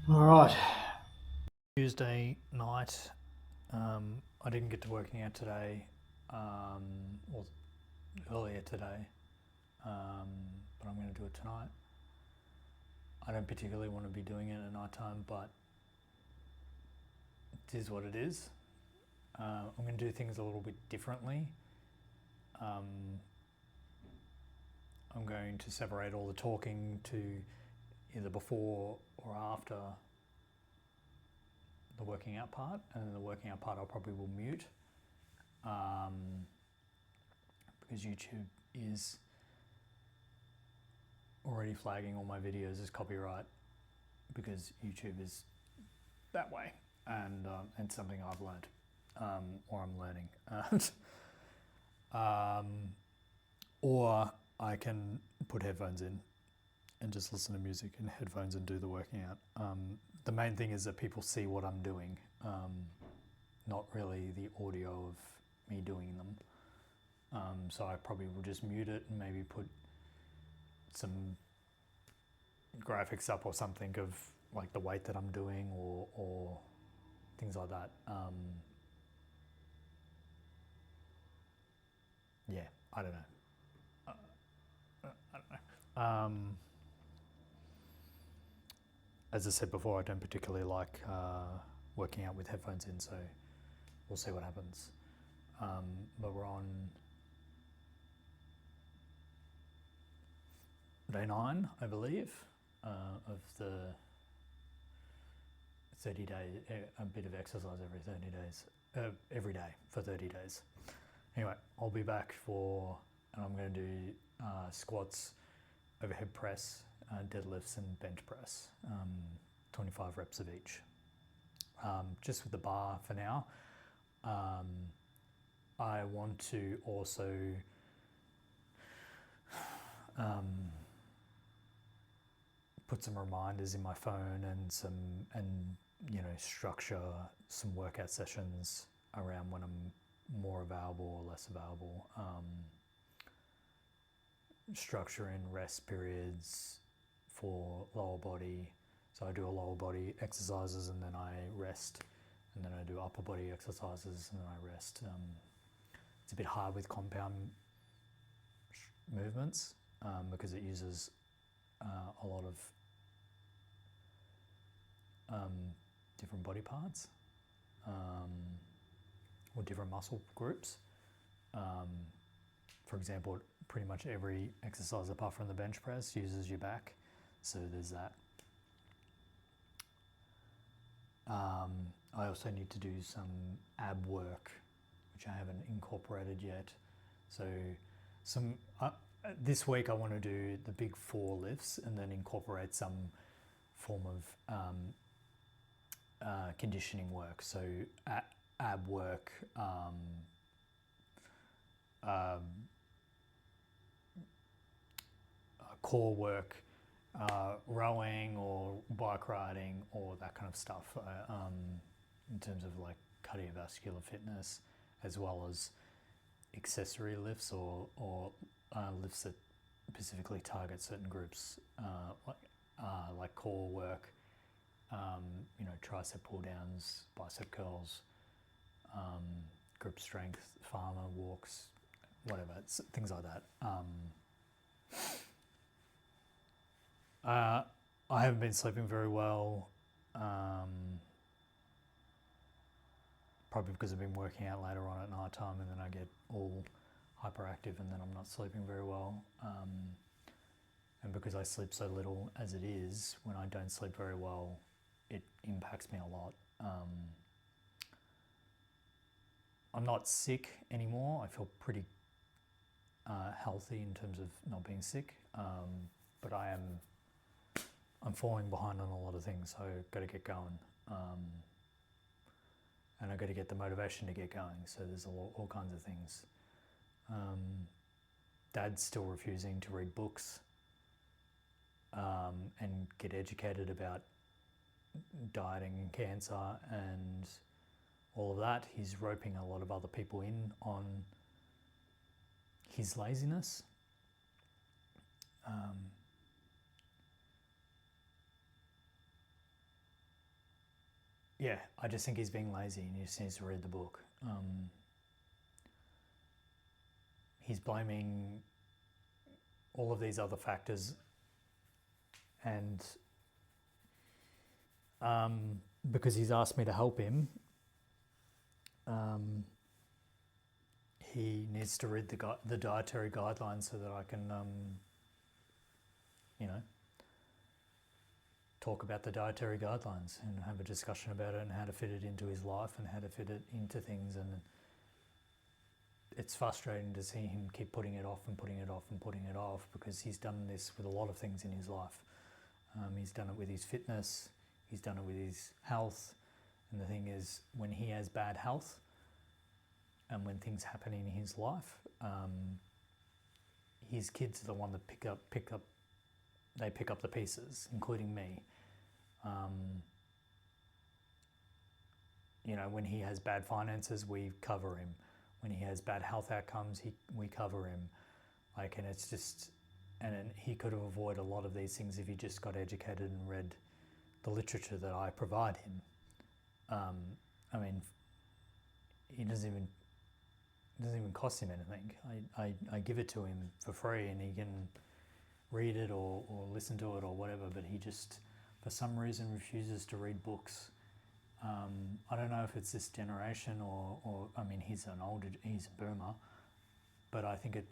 All right. Tuesday night. I didn't get to working out today, or earlier today, but I'm going to do it tonight. I don't particularly want to be doing it at night time, but it is what it is. I'm going to do things a little bit differently. I'm going to separate all the talking to either before or after the working out part, and then the working out part I probably will mute, because YouTube is already flagging all my videos as copyright because YouTube is that way, and it's something I've learned, or I'm learning. Or I can put headphones in and just listen to music in headphones and do the working out. The main thing is that people see what I'm doing, not really the audio of me doing them. So I probably will just mute it and maybe put some graphics up or something of like the weight that I'm doing, or things like that. Yeah, I don't know. I don't know. As I said before, I don't particularly like working out with headphones in, so we'll see what happens. But we're on day 9, I believe, of the 30 days, a bit of exercise every 30 days, every day for 30 days. Anyway, I'll be back and I'm going to do squats, overhead press, deadlifts and bench press, 25 reps of each. Just with the bar for now. I want to also put some reminders in my phone and structure some workout sessions around when I'm more available or less available. Structure in rest periods for lower body. So I do a lower body exercises and then I rest, and then I do upper body exercises and then I rest. It's a bit hard with compound movements because it uses a lot of different body parts or different muscle groups. For example, pretty much every exercise apart from the bench press uses your back, so there's that. I also need to do some ab work, which I haven't incorporated yet. So this week I want to do the big 4 lifts and then incorporate some form of conditioning work. So ab work, core work, rowing or bike riding or that kind of stuff, in terms of like cardiovascular fitness, as well as accessory lifts or lifts that specifically target certain groups, like core work, tricep pull downs, bicep curls, grip strength, farmer walks, whatever, things like that. I haven't been sleeping very well, probably because I've been working out later on at night time, and then I get all hyperactive and then I'm not sleeping very well. And because I sleep so little as it is, when I don't sleep very well, it impacts me a lot. I'm not sick anymore. I feel pretty healthy in terms of not being sick, but I'm falling behind on a lot of things, so I've got to get going. And I've got to get the motivation to get going, so there's all kinds of things. Dad's still refusing to read books and get educated about dieting and cancer and all of that. He's roping a lot of other people in on his laziness. yeah, I just think he's being lazy and he just needs to read the book. He's blaming all of these other factors, and because he's asked me to help him, he needs to read the dietary guidelines so that I can, talk about the dietary guidelines and have a discussion about it and how to fit it into his life and how to fit it into things. And it's frustrating to see him keep putting it off and putting it off and putting it off, because he's done this with a lot of things in his life. He's done it with his fitness, he's done it with his health. And the thing is, when he has bad health and when things happen in his life, his kids are the one that pick up the pieces, including me. When he has bad finances, we cover him. When he has bad health outcomes, we cover him. And it's just, and he could have avoided a lot of these things if he just got educated and read the literature that I provide him. It doesn't even cost him anything. I give it to him for free, and he can read it or listen to it or whatever, but he just, for some reason, refuses to read books. I don't know if it's this generation or he's a boomer, but I think it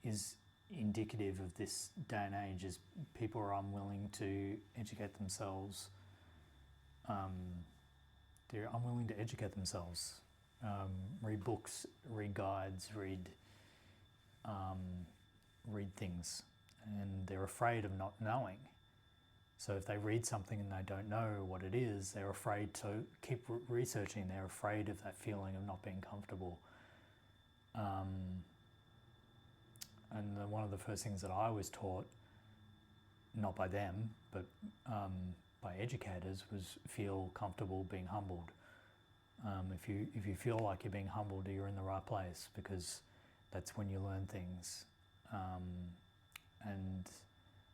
is indicative of this day and age, as people are unwilling to educate themselves. They're unwilling to educate themselves, read books, read guides, read things, and they're afraid of not knowing. So if they read something and they don't know what it is, they're afraid to keep researching. They're afraid of that feeling of not being comfortable. And one of the first things that I was taught, not by them, but by educators, was feel comfortable being humbled. If you feel like you're being humbled, you're in the right place, because that's when you learn things.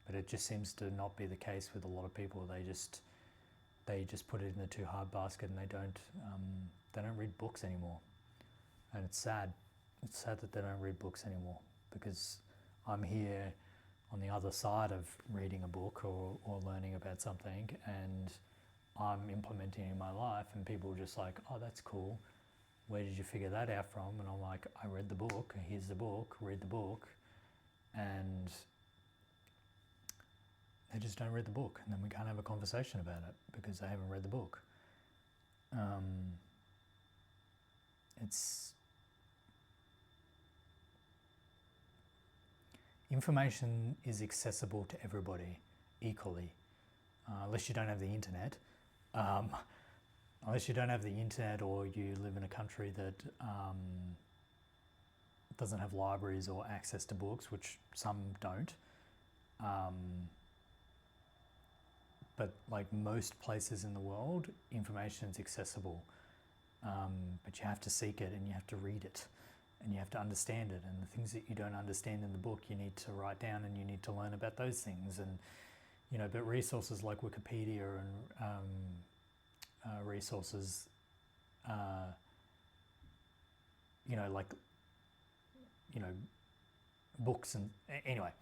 But it just seems to not be the case with a lot of people. They just put it in the too hard basket, and they don't read books anymore. And it's sad. It's sad that they don't read books anymore, because I'm here on the other side of reading a book or learning about something, and I'm implementing it in my life, and people are just like, oh, that's cool. Where did you figure that out from? And I'm like, I read the book. Here's the book. Read the book. And they just don't read the book, and then we can't have a conversation about it because they haven't read the book. Information is accessible to everybody equally, unless you don't have the internet. Unless you don't have the internet, or you live in a country that doesn't have libraries or access to books, which some don't. But like most places in the world, information is accessible, but you have to seek it, and you have to read it, and you have to understand it. And the things that you don't understand in the book, you need to write down, and you need to learn about those things. And but resources like Wikipedia and resources, books, and anyway.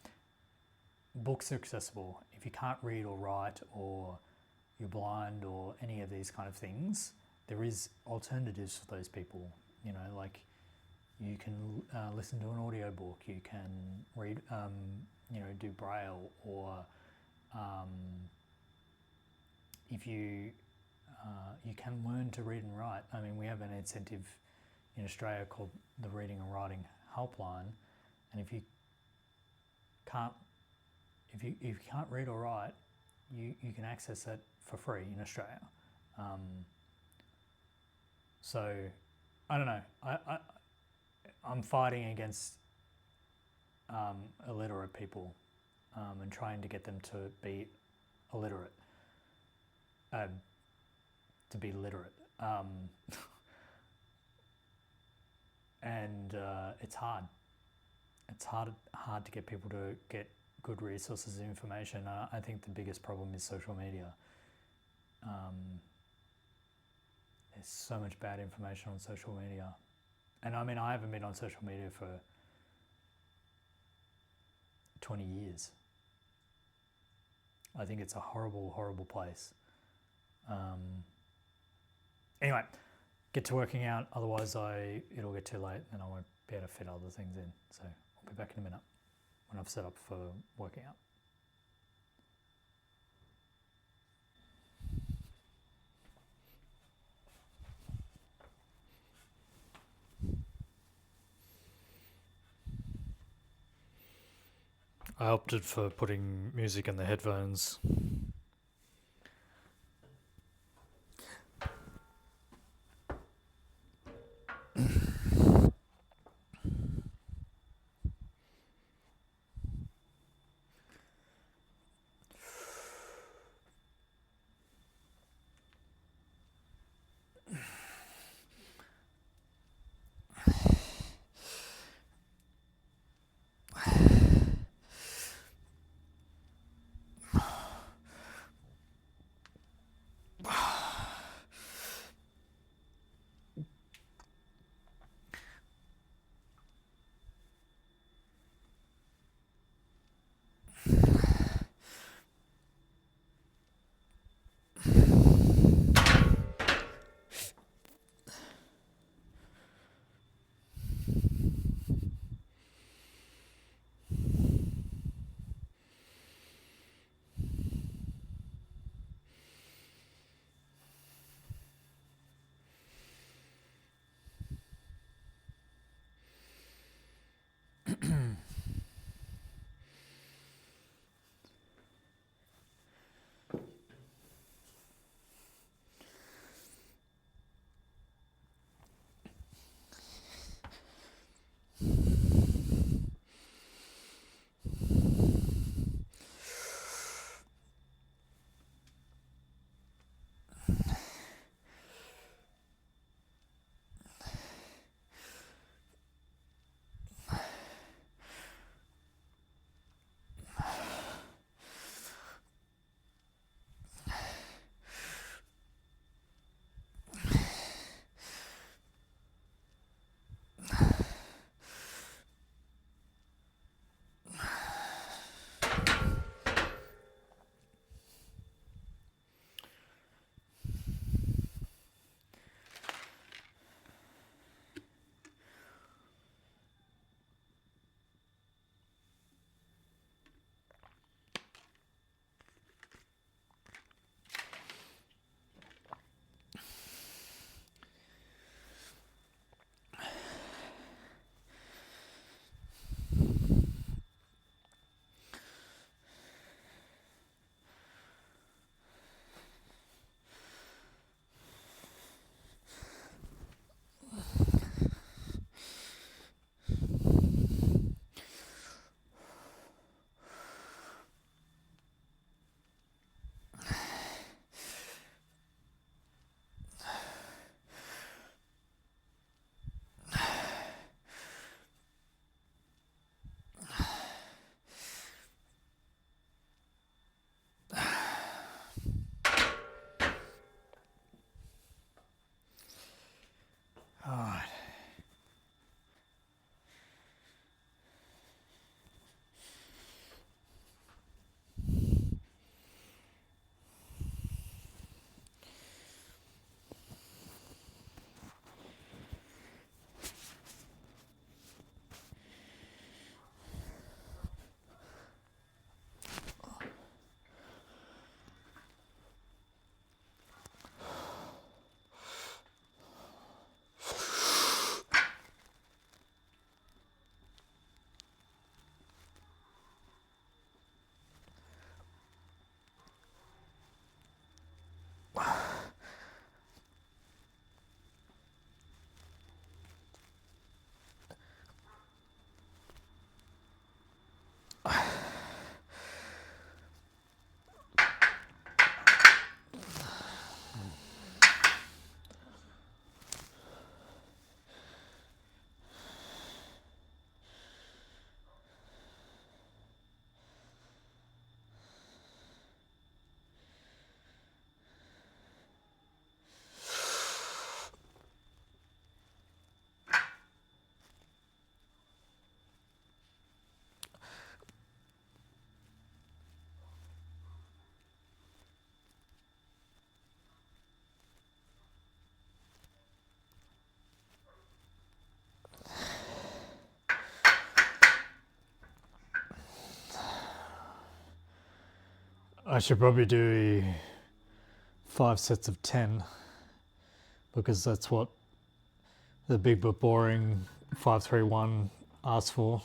Books are accessible. If you can't read or write, or you're blind, or any of these kind of things, there is alternatives for those people. You can listen to an audio book, you can read, do Braille, or if you can learn to read and write. We have an incentive in Australia called the Reading and Writing Helpline, and if you can't read or write, you can access that for free in Australia. So I don't know. I'm fighting against illiterate people, and trying to get them to be illiterate, to be literate. And it's hard. It's hard to get people to get good resources of information. I think the biggest problem is social media. There's so much bad information on social media. And I mean, I haven't been on social media for 20 years. I think it's a horrible, horrible place. Anyway, get to working out, otherwise it'll get too late and I won't be able to fit other things in. So I'll be back in a minute when I've set up for working out. I opted for putting music in the headphones. I should probably do 5 sets of 10 because that's what the big but boring 531 asks for.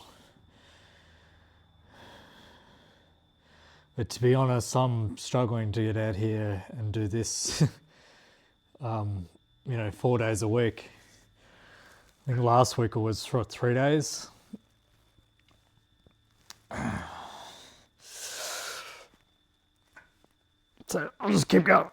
But to be honest, I'm struggling to get out here and do this, 4 days a week. I think last week it was for 3 days. So I'll just keep going.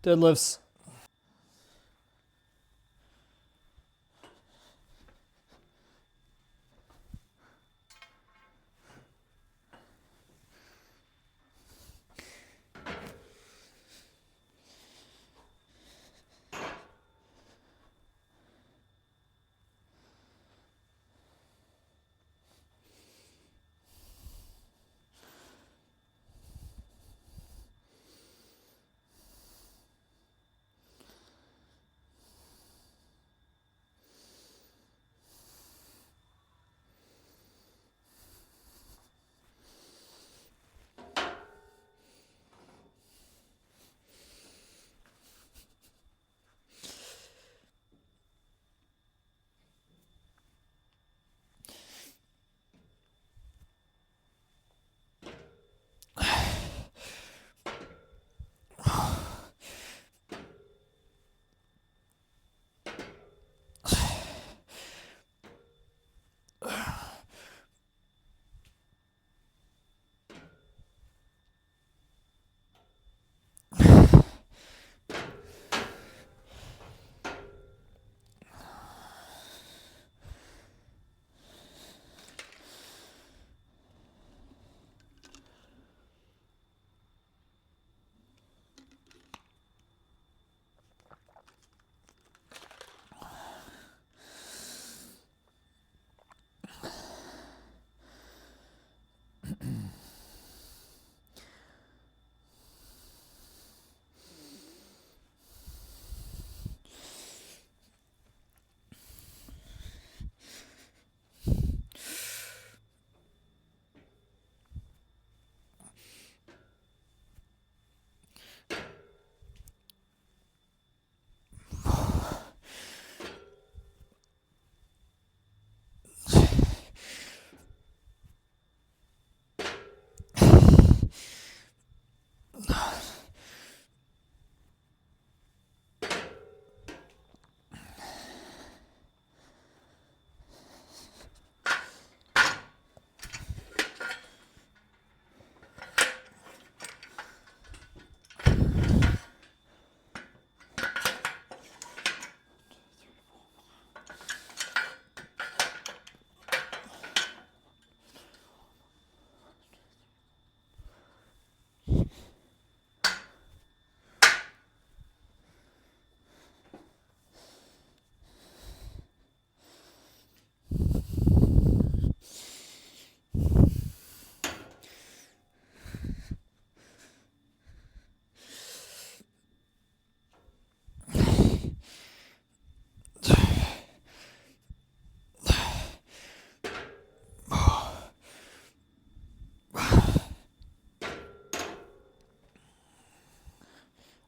Deadlifts.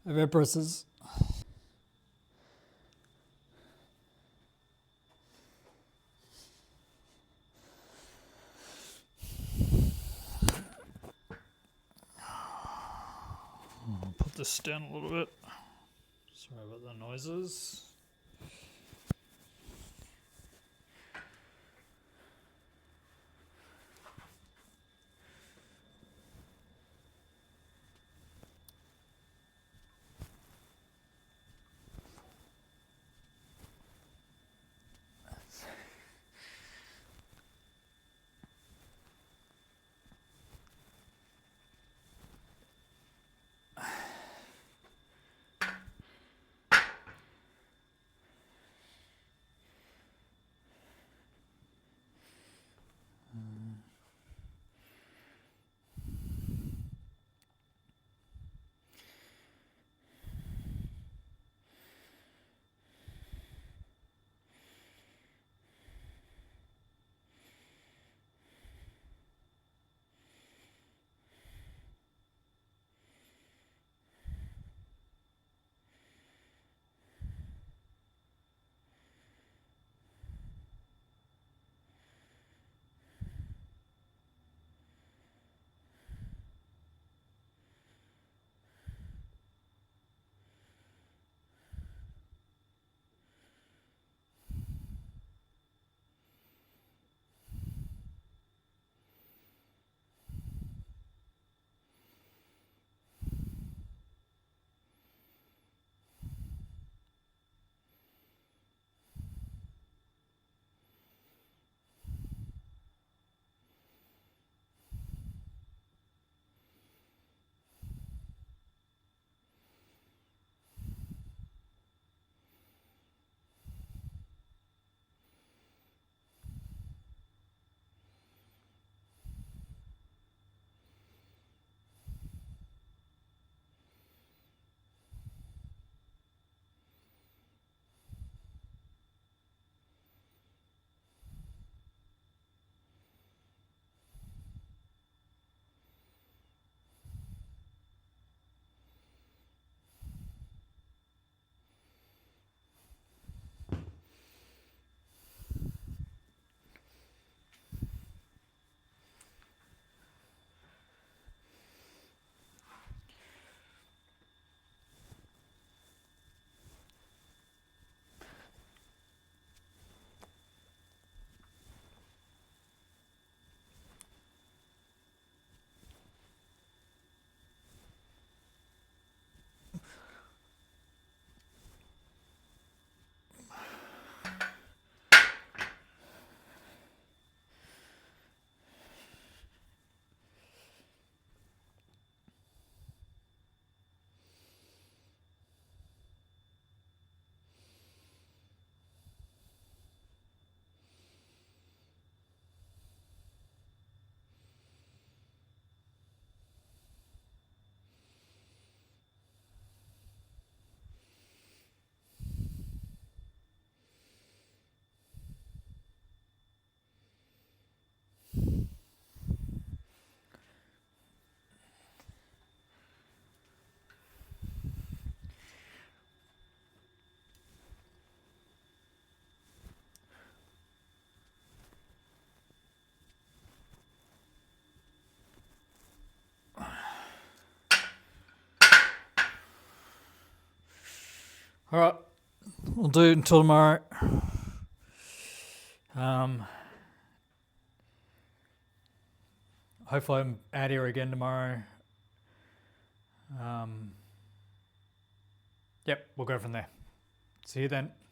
Event presses. I'll put this down a little bit. Sorry about the noises. All right, we'll do it until tomorrow. Hopefully I'm out here again tomorrow. Yep, we'll go from there. See you then.